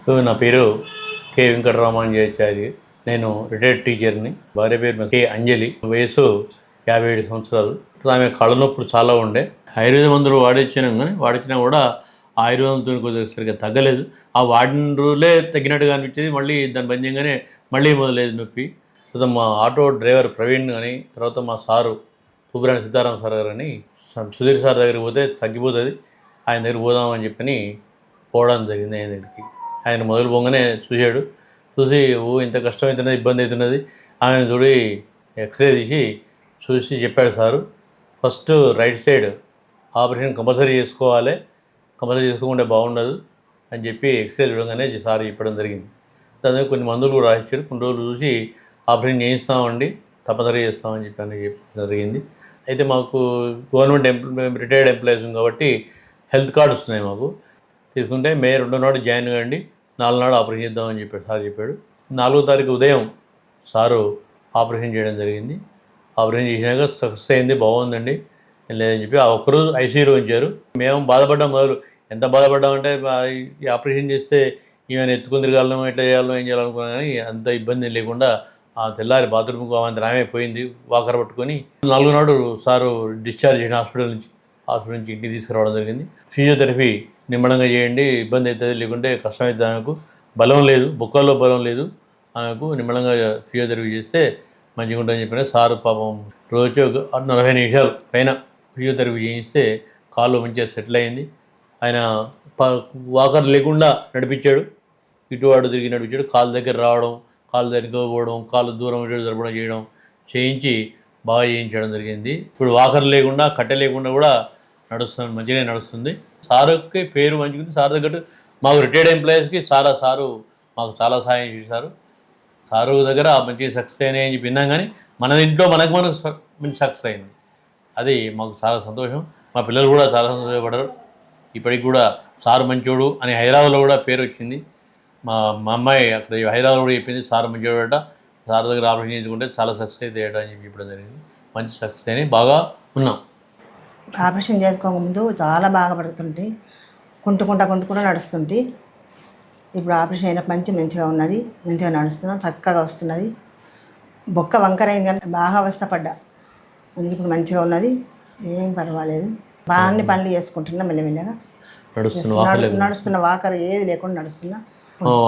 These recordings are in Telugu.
నా పేరు కె వెంకటరామాంజాచారి. నేను రిటైర్డ్ టీచర్ని. భార్య పేరు కె అంజలి. వయసు 57 సంవత్సరాలు. ఆమె కళ్ళ నొప్పులు చాలా ఉండే. ఆయుర్వేద మందులు వాడించినా కూడా ఆయుర్వేదంతో కొద్దిగా సరిగ్గా తగ్గలేదు. ఆ వాడిన రోజులే తగ్గినట్టుగా అనిపించేది. మళ్ళీ దాన్ని బంద్ చేయగానే మళ్ళీ మొదలయ్యేది నొప్పి. తర్వాత మా ఆటో డ్రైవర్ ప్రవీణ్ అని, తర్వాత మా సారు సుబ్రాణి సీతారాం సార్ గారు అని, సుధీర్ సార్ దగ్గరికి పోతే తగ్గిపోతుంది, ఆయన దగ్గరికి పోదామని చెప్పని పోవడం జరిగింది. ఆయన దగ్గరికి ఆయన మొదలు పోగానే చూసి ఇంత కష్టమవుతున్నది, ఇబ్బంది అవుతున్నది. ఆయన చూడి ఎక్స్రే చూసి చెప్పాడు sir, first right side operation compulsory చేసుకోవాలి, కంపల్సరీ చేసుకోకుండా బాగుండదు అని చెప్పి ఎక్స్రే చూడగానే సార్ చెప్పడం జరిగింది. దాని కొన్ని మందులు కూడా రాసిచ్చారు. కొన్ని రోజులు చూసి ఆపరేషన్ చేయిస్తామండి, తప్పనిసరి చేస్తామని చెప్పి జరిగింది. అయితే మాకు గవర్నమెంట్ రిటైర్డ్ ఎంప్లాయీస్ కాబట్టి హెల్త్ కార్డు వస్తున్నాయి. మాకు తీసుకుంటే మే 2 నాడు జాయిన్ కాండి, 4 నాడు ఆపరేషన్ చేద్దామని చెప్పాడు సార్. 4వ తారీఖు ఉదయం సారు ఆపరేషన్ చేయడం జరిగింది. ఆపరేషన్ చేసినాక సక్సెస్ అయింది, బాగుందండి లేదని చెప్పి ఆ ఒక్కరోజు ఐసీయూలో ఉంచారు. మేము బాధపడ్డాం. మొదలు ఎంత బాధపడ్డామంటే ఈ ఆపరేషన్ చేస్తే ఈమెను ఎత్తుకుని తిరగాలను, ఎట్లా చేయాలో ఏం చేయాలనుకున్నా కానీ అంత ఇబ్బంది లేకుండా ఆ తెల్లారి బాత్రూమ్కి ఆమె పోయింది వాకర్ పట్టుకొని. 4వ నాడు సారు డిశ్చార్జ్ చేసిన హాస్పిటల్ నుంచి ఇంటికి తీసుకురావడం జరిగింది. ఫిజియోథెరపీ నిమ్మడంగా చేయండి, ఇబ్బంది అవుతుంది, లేకుంటే కష్టమవుతుంది, ఆమెకు బలం లేదు, బొక్కల్లో బలం లేదు, ఆమెకు నిమ్మడంగా ఫిజియోథెరపీ చేస్తే మంచిగా ఉంటుందని చెప్పిన సారు పాపం రోజు 40 నిమిషాలు పైన ఫిజియోథెరపీ చేయిస్తే కాళ్ళు మంచిగా సెటిల్ అయింది. ఆయన వాకర్ లేకుండా నడిపించాడు, ఇటు అటు తిరిగి నడిపించాడు. కాళ్ళ దగ్గర రావడం, కాళ్ళు దగ్గరికి పోవడం, కాళ్ళు దూరం జరపడం చేయడం చేయించి బాగా చేయించడం జరిగింది. ఇప్పుడు వాకర్ లేకుండా, కట్టె లేకుండా కూడా నడుస్తుంది, మంచిగానే నడుస్తుంది. సారుకి పేరు మంచిగా, సార్ తగ్గట్టు మాకు రిటైర్డ్ ఎంప్లాయీస్కి సారు మాకు చాలా సహాయం చేశారు. సారు దగ్గర మంచిగా సక్సెస్ అయినాయి అని చెప్పి విన్నాం, కానీ మన ఇంట్లో మనకు మంచి సక్సెస్ అయింది. అది మాకు చాలా సంతోషం. మా పిల్లలు కూడా చాలా సంతోషపడ్డారు. ఇప్పటికి కూడా సారు మంచోడు అని హైదరాబాద్లో కూడా పేరు వచ్చింది. మా అమ్మాయి అక్కడ హైదరాబాద్లో కూడా చెప్పింది, సారు మంచోడట, సార్ దగ్గర ఆపరేషన్ చేసుకుంటే చాలా సక్సెస్ అవుతాయట అని చెప్పి చెప్పడం జరిగింది. మంచి సక్సెస్ అని బాగా ఉన్నాం. ఆపరేషన్ చేసుకోకముందు చాలా బాగా పడుతుంటే కుంటుకుంటా నడుస్తుంటే, ఇప్పుడు ఆపరేషన్ అయిన మంచిగా ఉన్నది, మంచిగా నడుస్తున్నాం, చక్కగా వస్తున్నది. బొక్క వంకర అయింది కానీ బాగా అవస్థపడ్డా, అందుకే ఇప్పుడు మంచిగా ఉన్నది, ఏం పర్వాలేదు. బాగానే పనులు చేసుకుంటున్నా, మెల్లమెల్లగా నడుస్తున్న, వాకర్ ఏది లేకుండా నడుస్తున్నా.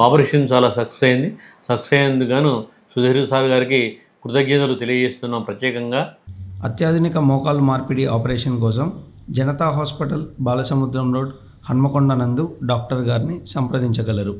ఆపరేషన్ చాలా సక్సెస్ అయింది. సక్సెస్ అయ్యేందుకు గాను సుధీర్ సార్ గారికి కృతజ్ఞతలు తెలియజేస్తున్నాం ప్రత్యేకంగా. అత్యాధునిక మోకాలు మార్పిడి ఆపరేషన్ కోసం జనతా హాస్పిటల్, బాలసముద్రం రోడ్, హన్మకొండ నందు డాక్టర్ గారిని సంప్రదించగలరు.